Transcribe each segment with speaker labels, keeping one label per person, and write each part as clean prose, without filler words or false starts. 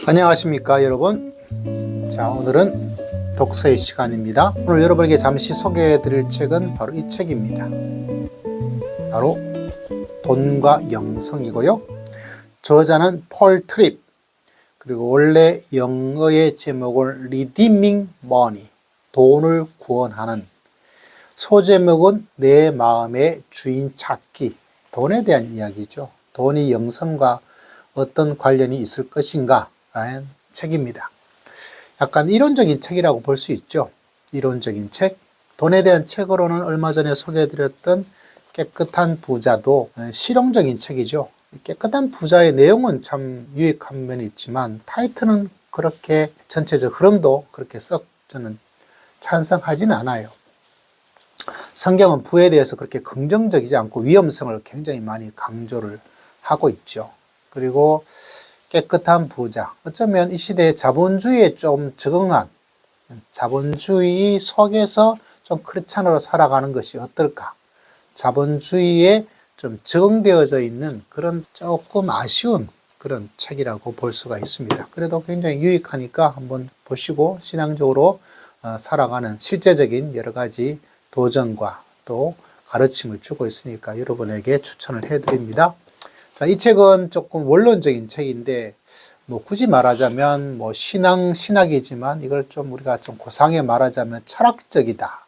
Speaker 1: 안녕하십니까 여러분. 자, 오늘은 독서의 시간입니다. 오늘 여러분에게 잠시 소개해 드릴 책은 바로 이 책입니다. 바로 돈과 영성이고요. 저자는 폴 트립, 그리고 원래 영어의 제목은 Redeeming Money, 돈을 구원하는, 소제목은 내 마음의 주인 찾기, 돈에 대한 이야기죠. 돈이 영성과 어떤 관련이 있을 것인가 라는 책입니다. 약간 이론적인 책이라고 볼 수 있죠. 이론적인 책. 돈에 대한 책으로는 얼마 전에 소개해드렸던 깨끗한 부자도 실용적인 책이죠. 깨끗한 부자의 내용은 참 유익한 면이 있지만 타이틀은 그렇게 전체적 흐름도 그렇게 썩 저는 찬성하지는 않아요. 성경은 부에 대해서 그렇게 긍정적이지 않고 위험성을 굉장히 많이 강조를 하고 있죠. 그리고 깨끗한 부자, 어쩌면 이 시대에 자본주의에 좀 적응한, 자본주의 속에서 좀 크리스찬으로 살아가는 것이 어떨까, 자본주의에 좀 적응되어져 있는 그런 조금 아쉬운 그런 책이라고 볼 수가 있습니다. 그래도 굉장히 유익하니까 한번 보시고 신앙적으로 살아가는 실제적인 여러 가지 도전과 또 가르침을 주고 있으니까 여러분에게 추천을 해드립니다. 자, 이 책은 조금 원론적인 책인데, 굳이 말하자면, 신학이지만 이걸 좀 우리가 좀 고상하게 말하자면 철학적이다.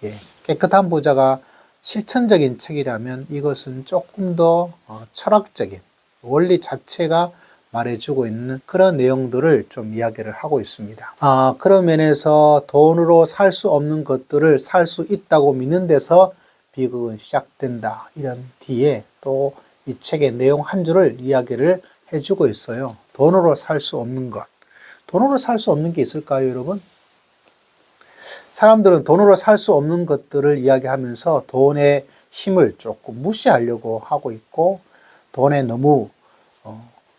Speaker 1: 예, 깨끗한 부자가 실천적인 책이라면 이것은 조금 더 철학적인 원리 자체가 말해주고 있는 그런 내용들을 좀 이야기를 하고 있습니다. 그런 면에서 돈으로 살 수 없는 것들을 살 수 있다고 믿는 데서 비극은 시작된다. 이런 뒤에 또 이 책의 내용 한 줄을 이야기를 해주고 있어요. 돈으로 살 수 없는 것. 돈으로 살 수 없는 게 있을까요, 여러분? 사람들은 돈으로 살 수 없는 것들을 이야기하면서 돈의 힘을 조금 무시하려고 하고 있고, 돈에 너무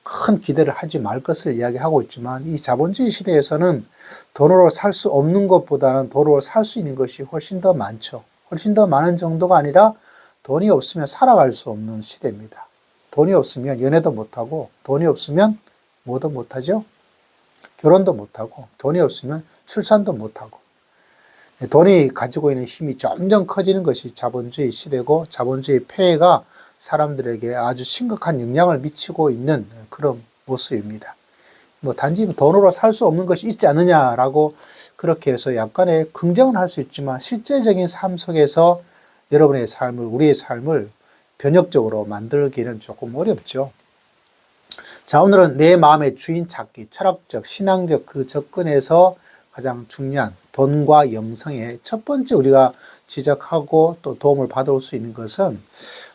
Speaker 1: 큰 기대를 하지 말 것을 이야기하고 있지만, 이 자본주의 시대에서는 돈으로 살 수 없는 것보다는 돈으로 살 수 있는 것이 훨씬 더 많죠. 훨씬 더 많은 정도가 아니라 돈이 없으면 살아갈 수 없는 시대입니다. 돈이 없으면 연애도 못하고, 돈이 없으면 뭐도 못하죠? 결혼도 못하고, 돈이 없으면 출산도 못하고. 돈이 가지고 있는 힘이 점점 커지는 것이 자본주의 시대고, 자본주의 폐해가 사람들에게 아주 심각한 영향을 미치고 있는 그런 모습입니다. 단지 돈으로 살 수 없는 것이 있지 않느냐라고 그렇게 해서 약간의 긍정은 할 수 있지만, 실제적인 삶 속에서 여러분의 삶을, 우리의 삶을 변혁적으로 만들기는 조금 어렵죠. 자, 오늘은 내 마음의 주인 찾기, 철학적, 신앙적 그 접근에서 가장 중요한 돈과 영성의 첫 번째 우리가 지적하고 또 도움을 받을 수 있는 것은,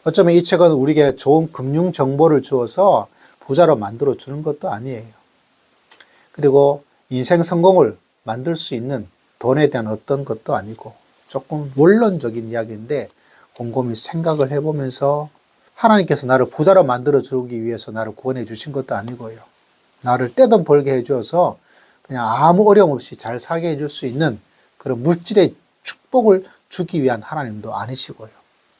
Speaker 1: 어쩌면 이 책은 우리에게 좋은 금융 정보를 주어서 부자로 만들어 주는 것도 아니에요. 그리고 인생 성공을 만들 수 있는 돈에 대한 어떤 것도 아니고, 조금 원론적인 이야기인데 곰곰이 생각을 해보면서, 하나님께서 나를 부자로 만들어 주기 위해서 나를 구원해 주신 것도 아니고요. 나를 떼돈 벌게 해줘서 그냥 아무 어려움 없이 잘 살게 해줄 수 있는 그런 물질의 축복을 주기 위한 하나님도 아니시고요.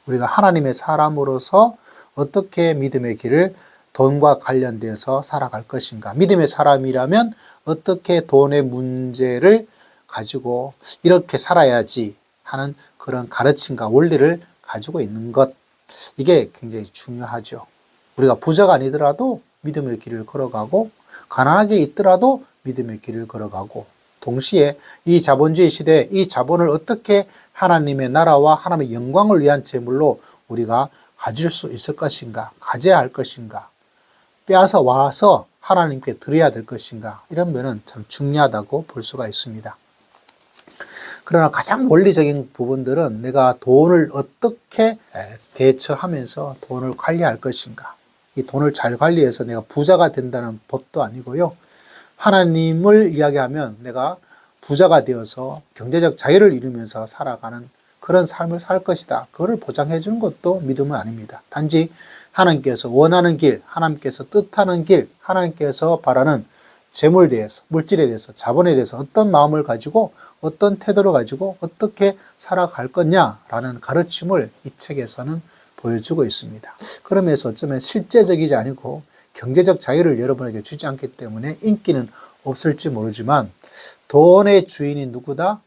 Speaker 1: 우리가 하나님의 사람으로서 어떻게 믿음의 길을 돈과 관련돼서 살아갈 것인가, 믿음의 사람이라면 어떻게 돈의 문제를 가지고 이렇게 살아야지 하는 그런 가르침과 원리를 가지고 있는 것, 이게 굉장히 중요하죠. 우리가 부자가 아니더라도 믿음의 길을 걸어가고, 가난하게 있더라도 믿음의 길을 걸어가고, 동시에 이 자본주의 시대에 이 자본을 어떻게 하나님의 나라와 하나님의 영광을 위한 제물로 우리가 가질 수 있을 것인가, 가져야 할 것인가, 빼앗아 와서 하나님께 드려야 될 것인가, 이런 면은 참 중요하다고 볼 수가 있습니다. 그러나 가장 원리적인 부분들은 내가 돈을 어떻게 대처하면서 돈을 관리할 것인가, 이 돈을 잘 관리해서 내가 부자가 된다는 법도 아니고요. 하나님을 이야기하면 내가 부자가 되어서 경제적 자유를 이루면서 살아가는 그런 삶을 살 것이다, 그거를 보장해 주는 것도 믿음은 아닙니다. 단지 하나님께서 원하는 길, 하나님께서 뜻하는 길, 하나님께서 바라는 재물에 대해서, 물질에 대해서, 자본에 대해서 어떤 마음을 가지고 어떤 태도를 가지고 어떻게 살아갈 거냐라는 가르침을 이 책에서는 보여주고 있습니다. 그러면서 어쩌면 실제적이지 않고 경제적 자유를 여러분에게 주지 않기 때문에 인기는 없을지 모르지만 돈의 주인이 누구다?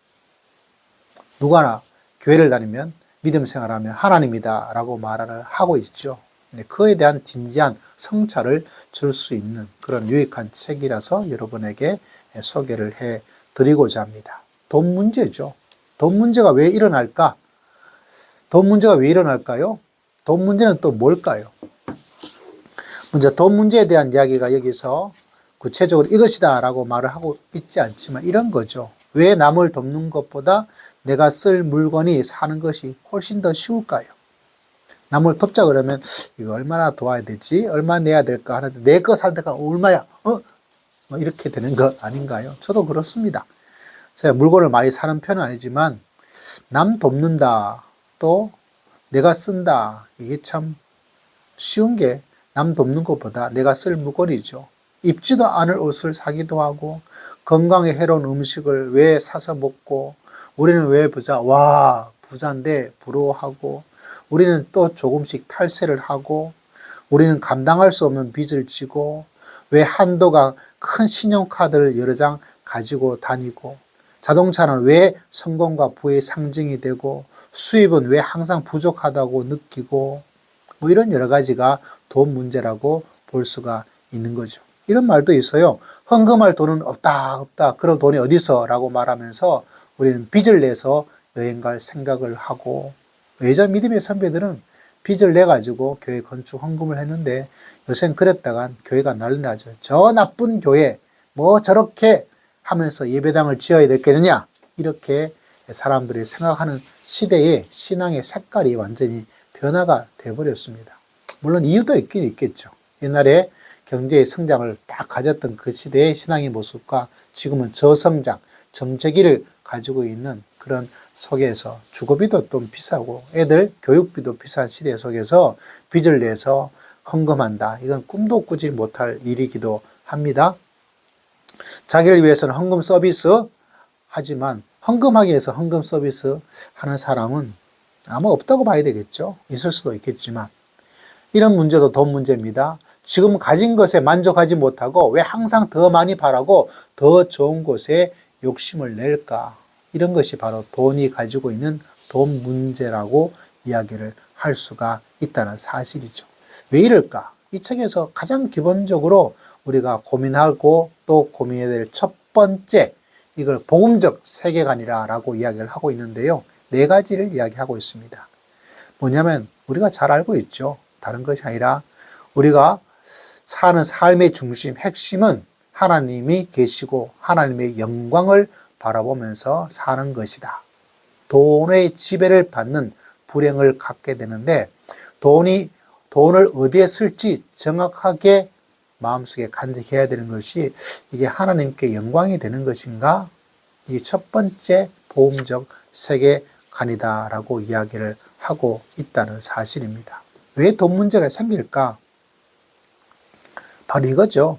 Speaker 1: 누구나 교회를 다니면 믿음 생활하면 하나님이다 라고 말을 하고 있죠. 그에 대한 진지한 성찰을 줄 수 있는 그런 유익한 책이라서 여러분에게 소개를 해 드리고자 합니다. 돈 문제죠. 돈 문제가 왜 일어날까? 돈 문제가 왜 일어날까요? 돈 문제는 또 뭘까요? 먼저 돈 문제에 대한 이야기가 여기서 구체적으로 이것이다 라고 말을 하고 있지 않지만 이런 거죠. 왜 남을 돕는 것보다 내가 쓸 물건이 사는 것이 훨씬 더 쉬울까요? 남을 돕자 그러면 이거 얼마나 도와야 되지? 얼마 내야 될까 하는데 내 거 살 때가 얼마야? 뭐 이렇게 되는 거 아닌가요? 저도 그렇습니다. 제가 물건을 많이 사는 편은 아니지만 남 돕는다 또 내가 쓴다 이게 참 쉬운 게 남 돕는 것보다 내가 쓸 물건이죠. 입지도 않을 옷을 사기도 하고 건강에 해로운 음식을 왜 사서 먹고 우리는 왜 부자? 와 부자인데 부러워하고 우리는 또 조금씩 탈세를 하고 우리는 감당할 수 없는 빚을 지고 왜 한도가 큰 신용카드를 여러 장 가지고 다니고 자동차는 왜 성공과 부의 상징이 되고 수입은 왜 항상 부족하다고 느끼고 뭐 이런 여러 가지가 돈 문제라고 볼 수가 있는 거죠. 이런 말도 있어요. 헌금할 돈은 없다. 그런 돈이 어디서? 라고 말하면서 우리는 빚을 내서 여행 갈 생각을 하고 예전 믿음의 선배들은 빚을 내가지고 교회 건축 헌금을 했는데 요새는 그랬다간 교회가 난리 나죠. 저 나쁜 교회 뭐 저렇게 하면서 예배당을 지어야 되겠느냐 이렇게 사람들이 생각하는 시대에 신앙의 색깔이 완전히 변화가 되어버렸습니다. 물론 이유도 있긴 있겠죠. 옛날에 경제의 성장을 딱 가졌던 그 시대의 신앙의 모습과 지금은 저성장, 정체기를 가지고 있는 그런 속에서 주거비도 좀 비싸고 애들 교육비도 비싼 시대 속에서 빚을 내서 헌금한다. 이건 꿈도 꾸지 못할 일이기도 합니다. 자기를 위해서는 헌금 서비스 하지만 헌금하기 위해서 헌금 서비스 하는 사람은 아마 없다고 봐야 되겠죠. 있을 수도 있겠지만 이런 문제도 돈 문제입니다. 지금 가진 것에 만족하지 못하고 왜 항상 더 많이 바라고 더 좋은 곳에 욕심을 낼까? 이런 것이 바로 돈이 가지고 있는 돈 문제라고 이야기를 할 수가 있다는 사실이죠. 왜 이럴까? 이 책에서 가장 기본적으로 우리가 고민하고 또 고민해야 될 첫 번째 이걸 복음적 세계관이라고 이야기를 하고 있는데요. 4가지를 이야기하고 있습니다. 뭐냐면 우리가 잘 알고 있죠. 다른 것이 아니라 우리가 사는 삶의 중심, 핵심은 하나님이 계시고 하나님의 영광을 바라보면서 사는 것이다. 돈의 지배를 받는 불행을 갖게 되는데 돈을 어디에 쓸지 정확하게 마음속에 간직해야 되는 것이 이게 하나님께 영광이 되는 것인가? 이게 첫 번째 복음적 세계관이다라고 이야기를 하고 있다는 사실입니다. 왜 돈 문제가 생길까? 바로 이거죠.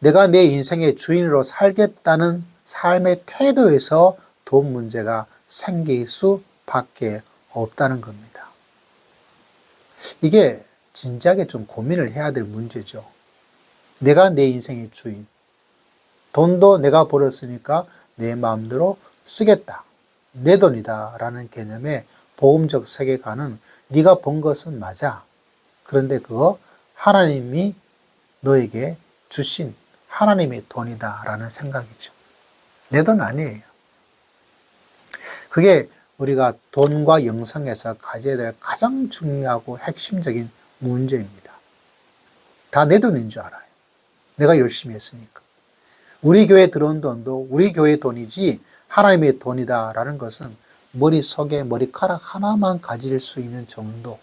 Speaker 1: 내가 내 인생의 주인으로 살겠다는 삶의 태도에서 돈 문제가 생길 수밖에 없다는 겁니다. 이게 진지하게 좀 고민을 해야 될 문제죠. 내가 내 인생의 주인. 돈도 내가 벌었으니까 내 마음대로 쓰겠다. 내 돈이다 라는 개념의 복음적 세계관은 네가 번 것은 맞아. 그런데 그거 하나님이 너에게 주신 하나님의 돈이다 라는 생각이죠. 내 돈 아니에요. 그게 우리가 돈과 영성에서 가져야 될 가장 중요하고 핵심적인 문제입니다. 다 내 돈인 줄 알아요. 내가 열심히 했으니까. 우리 교회에 들어온 돈도 우리 교회의 돈이지 하나님의 돈이다라는 것은 머릿속에 머리카락 하나만 가질 수 있는 정도.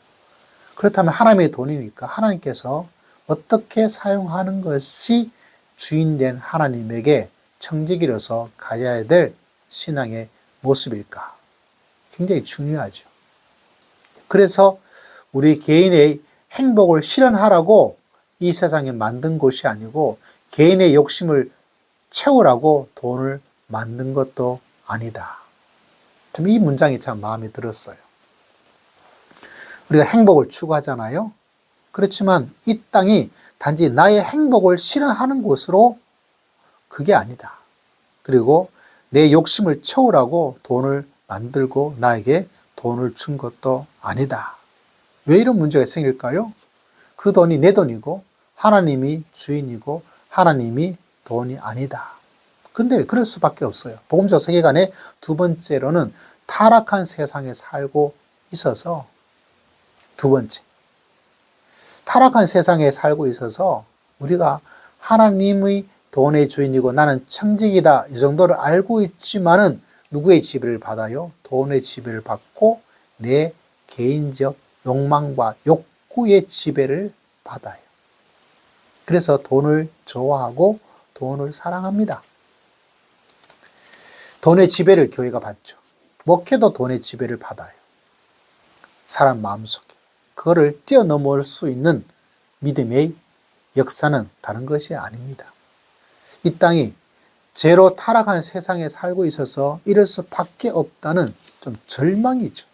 Speaker 1: 그렇다면 하나님의 돈이니까 하나님께서 어떻게 사용하는 것이 주인된 하나님에게 청지기로서 가져야 될 신앙의 모습일까? 굉장히 중요하죠. 그래서 우리 개인의 행복을 실현하라고 이 세상에 만든 것이 아니고 개인의 욕심을 채우라고 돈을 만든 것도 아니다. 참 이 문장이 참 마음에 들었어요. 우리가 행복을 추구하잖아요. 그렇지만 이 땅이 단지 나의 행복을 실현하는 곳으로 그게 아니다. 그리고 내 욕심을 채우라고 돈을 만들고 나에게 돈을 준 것도 아니다. 왜 이런 문제가 생길까요? 그 돈이 내 돈이고 하나님이 주인이고 하나님이 돈이 아니다. 근데 그럴 수밖에 없어요. 복음적 세계관의 두 번째로는 타락한 세상에 살고 있어서, 두 번째, 타락한 세상에 살고 있어서 우리가 하나님의 돈의 주인이고 나는 청직이다 이 정도를 알고 있지만은 누구의 지배를 받아요? 돈의 지배를 받고 내 개인적 욕망과 욕구의 지배를 받아요. 그래서 돈을 좋아하고 돈을 사랑합니다. 돈의 지배를 교회가 받죠. 목회도 돈의 지배를 받아요. 사람 마음속에. 그거를 뛰어넘을 수 있는 믿음의 역사는 다른 것이 아닙니다. 이 땅이 죄로 타락한 세상에 살고 있어서 이럴 수밖에 없다는 좀 절망이죠.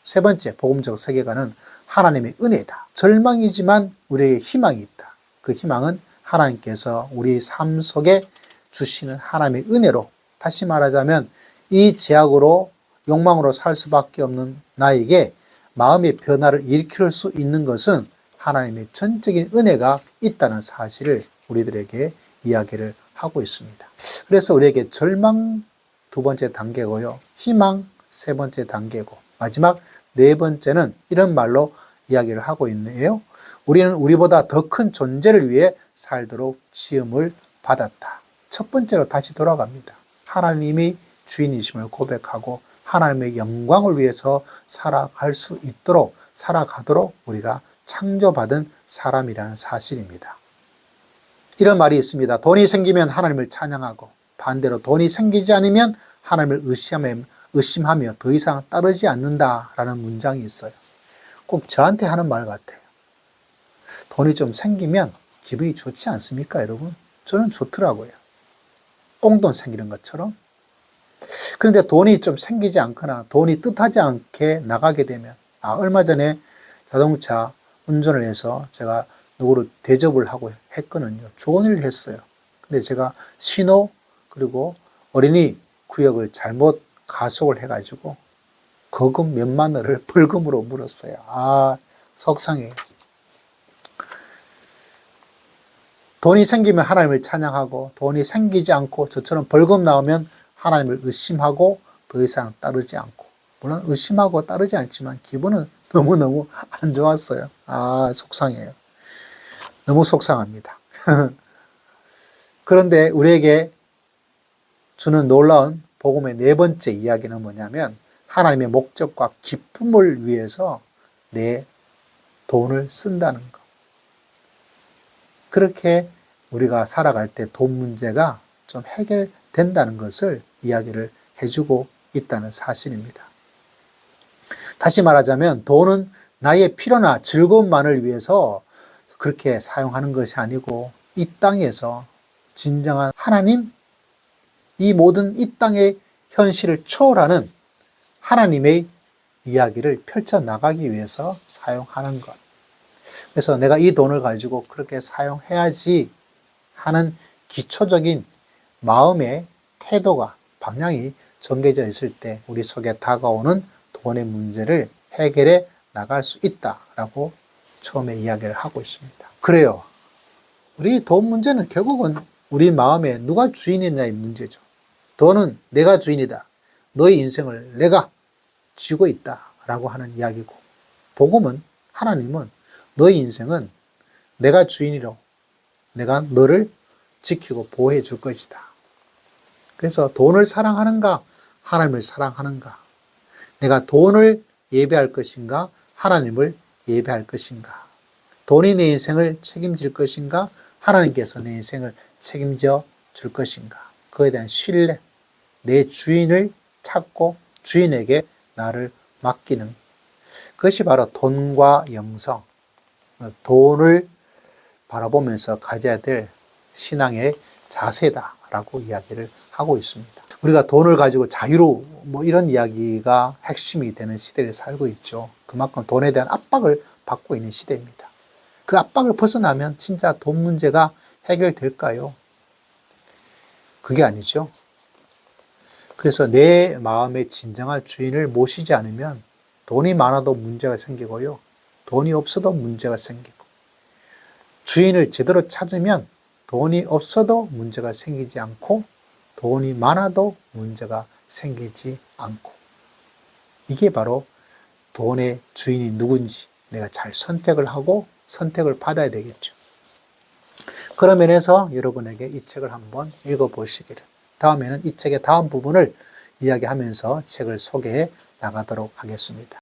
Speaker 1: 세 번째, 복음적 세계관은 하나님의 은혜다. 절망이지만 우리에게 희망이 있다. 그 희망은 하나님께서 우리 삶 속에 주시는 하나님의 은혜로, 다시 말하자면 이 죄악으로 욕망으로 살 수밖에 없는 나에게 마음의 변화를 일으킬 수 있는 것은 하나님의 전적인 은혜가 있다는 사실을 우리들에게 이야기를 하고 있습니다. 그래서 우리에게 절망 두 번째 단계고요. 희망 세 번째 단계고, 마지막 네 번째는 이런 말로 이야기를 하고 있네요. 우리는 우리보다 더 큰 존재를 위해 살도록 지음을 받았다. 첫 번째로 다시 돌아갑니다. 하나님이 주인이심을 고백하고 하나님의 영광을 위해서 살아갈 수 있도록, 살아가도록 우리가 창조받은 사람이라는 사실입니다. 이런 말이 있습니다. 돈이 생기면 하나님을 찬양하고 반대로 돈이 생기지 않으면 하나님을 의심하며 더 이상 따르지 않는다라는 문장이 있어요. 꼭 저한테 하는 말 같아요. 돈이 좀 생기면 기분이 좋지 않습니까, 여러분? 저는 좋더라고요. 꽁돈 생기는 것처럼. 그런데 돈이 좀 생기지 않거나 돈이 뜻하지 않게 나가게 되면, 얼마 전에 자동차 운전을 해서 제가 누구를 대접을 하고 했거든요. 좋은 일을 했어요. 근데 제가 신호 그리고 어린이 구역을 잘못 가속을 해가지고 거금 몇만 원을 벌금으로 물었어요. 속상해요. 돈이 생기면 하나님을 찬양하고 돈이 생기지 않고 저처럼 벌금 나오면 하나님을 의심하고 더 이상 따르지 않고, 물론 의심하고 따르지 않지만 기분은 너무너무 안 좋았어요. 속상해요. 너무 속상합니다. 그런데 우리에게 주는 놀라운 복음의 네 번째 이야기는 뭐냐면 하나님의 목적과 기쁨을 위해서 내 돈을 쓴다는 것. 그렇게 우리가 살아갈 때 돈 문제가 좀 해결된다는 것을 이야기를 해주고 있다는 사실입니다. 다시 말하자면 돈은 나의 필요나 즐거움만을 위해서 그렇게 사용하는 것이 아니고 이 땅에서 진정한 하나님, 이 모든 이 땅의 현실을 초월하는 하나님의 이야기를 펼쳐나가기 위해서 사용하는 것. 그래서 내가 이 돈을 가지고 그렇게 사용해야지 하는 기초적인 마음의 태도가, 방향이 정해져 있을 때 우리 속에 다가오는 돈의 문제를 해결해 나갈 수 있다라고 처음에 이야기를 하고 있습니다. 그래요. 우리 돈 문제는 결국은 우리 마음에 누가 주인이냐의 문제죠. 돈은 내가 주인이다. 너의 인생을 내가 쥐고 있다라고 하는 이야기고, 복음은, 하나님은 너의 인생은 내가 주인이로 내가 너를 지키고 보호해 줄 것이다. 그래서 돈을 사랑하는가, 하나님을 사랑하는가, 내가 돈을 예배할 것인가, 하나님을 예배할 것인가, 돈이 내 인생을 책임질 것인가, 하나님께서 내 인생을 책임져 줄 것인가, 그에 대한 신뢰, 내 주인을 찾고 주인에게 나를 맡기는, 그것이 바로 돈과 영성, 돈을 바라보면서 가져야 될 신앙의 자세다라고 이야기를 하고 있습니다. 우리가 돈을 가지고 자유로 이런 이야기가 핵심이 되는 시대를 살고 있죠. 그만큼 돈에 대한 압박을 받고 있는 시대입니다. 그 압박을 벗어나면 진짜 돈 문제가 해결될까요? 그게 아니죠. 그래서 내 마음의 진정한 주인을 모시지 않으면 돈이 많아도 문제가 생기고요. 돈이 없어도 문제가 생기고, 주인을 제대로 찾으면 돈이 없어도 문제가 생기지 않고, 돈이 많아도 문제가 생기지 않고, 이게 바로 돈의 주인이 누군지 내가 잘 선택을 하고 선택을 받아야 되겠죠. 그런 면에서 여러분에게 이 책을 한번 읽어보시기를, 다음에는 이 책의 다음 부분을 이야기하면서 책을 소개해 나가도록 하겠습니다.